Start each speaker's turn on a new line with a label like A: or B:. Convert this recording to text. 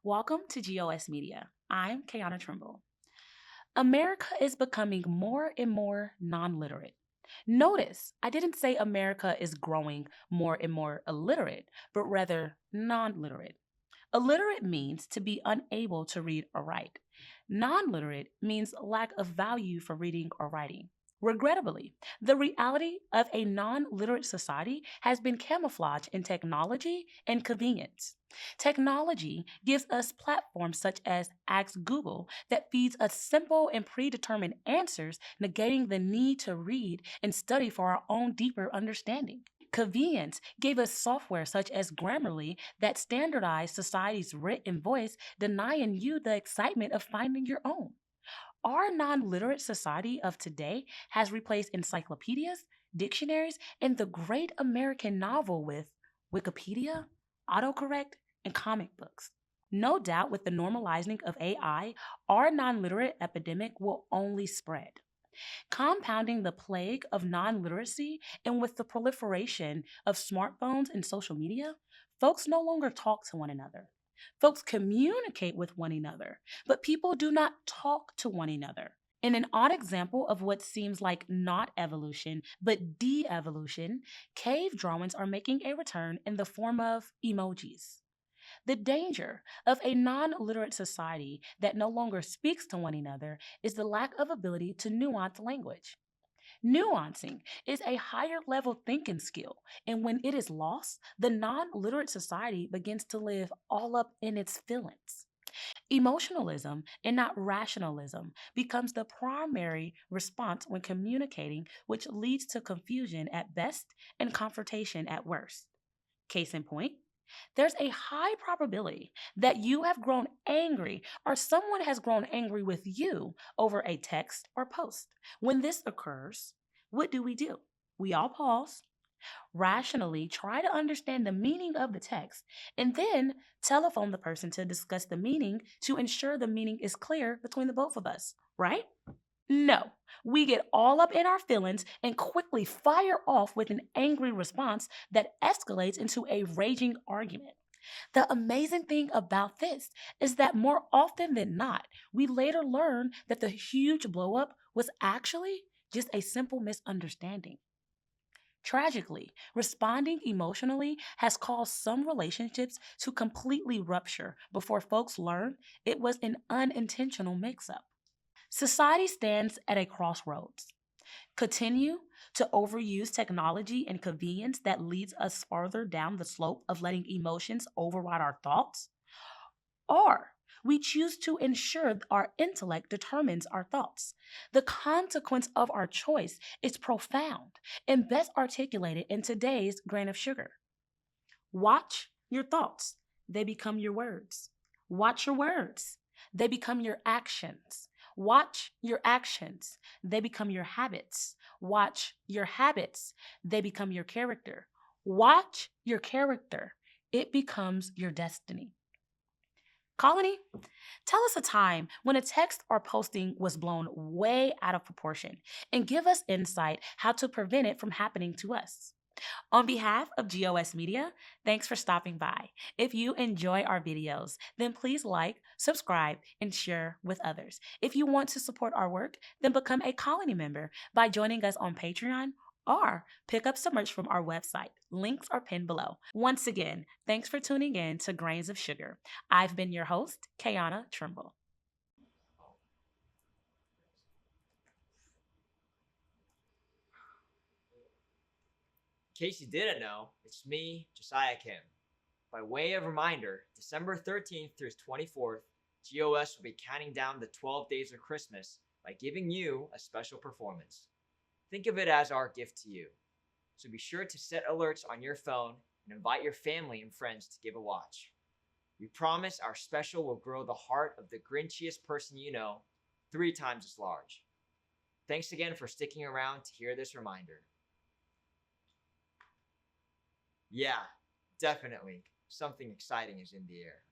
A: Welcome to GOS Media. I'm Kiana Trimble. America is becoming more and more non-literate. Notice, I didn't say America is growing more and more illiterate, but rather non-literate. Illiterate means to be unable to read or write. Non-literate means lack of value for reading or writing. Regrettably, the reality of a non literate society has been camouflaged in technology and convenience. Technology gives us platforms such as Ask Google that feeds us simple and predetermined answers, negating the need to read and study for our own deeper understanding. Convenience gave us software such as Grammarly that standardized society's written voice, denying you the excitement of finding your own. Our non literate society of today has replaced encyclopedias, dictionaries, and the great American novel with Wikipedia, autocorrect, and comic books. No doubt, with the normalizing of AI, our non literate epidemic will only spread. Compounding the plague of non literacy and with the proliferation of smartphones and social media, folks no longer talk to one another. Folks communicate with one another, but people do not talk to one another. In an odd example of what seems like not evolution, but de evolution, cave drawings are making a return in the form of emojis. The danger of a non literate society that no longer speaks to one another is the lack of ability to nuance language. Nuancing is a higher level thinking skill, and when it is lost, the non literate society begins to live all up in its feelings. Emotionalism and not rationalism becomes the primary response when communicating, which leads to confusion at best and confrontation at worst. Case in point, there's a high probability that you have grown angry or someone has grown angry with you over a text or post. When this occurs, what do? We all pause, rationally try to understand the meaning of the text, and then telephone the person to discuss the meaning to ensure the meaning is clear between the both of us, right? No, we get all up in our feelings and quickly fire off with an angry response that escalates into a raging argument. The amazing thing about this is that more often than not, we later learn that the huge blowup was actually just a simple misunderstanding. Tragically, responding emotionally has caused some relationships to completely rupture before folks learn it was an unintentional mix up. Society stands at a crossroads. Continue to overuse technology and convenience that leads us farther down the slope of letting emotions override our thoughts, or we choose to ensure our intellect determines our thoughts. The consequence of our choice is profound and best articulated in today's grain of sugar. Watch your thoughts, they become your words. Watch your words, they become your actions. Watch your actions, they become your habits. Watch your habits, they become your character. Watch your character, it becomes your destiny. Colony, tell us a time when a text or posting was blown way out of proportion and give us insight how to prevent it from happening to us. On behalf of GOS Media, thanks for stopping by. If you enjoy our videos, then please like, subscribe, and share with others. If you want to support our work, then become a Colony member by joining us on Patreon or pick up some merch from our website. Links are pinned below. Once again, thanks for tuning in to Grains of Sugar. I've been your host, Kiana Trimble.
B: In case you didn't know, it's me, Josiah Kim. By way of reminder, December 13th through 24th, GOS will be counting down the 12 days of Christmas by giving you a special performance. Think of it as our gift to you. So be sure to set alerts on your phone and invite your family and friends to give a watch. We promise our special will grow the heart of the grinchiest person you know 3 times as large. Thanks again for sticking around to hear this reminder. Yeah, definitely. Something exciting is in the air.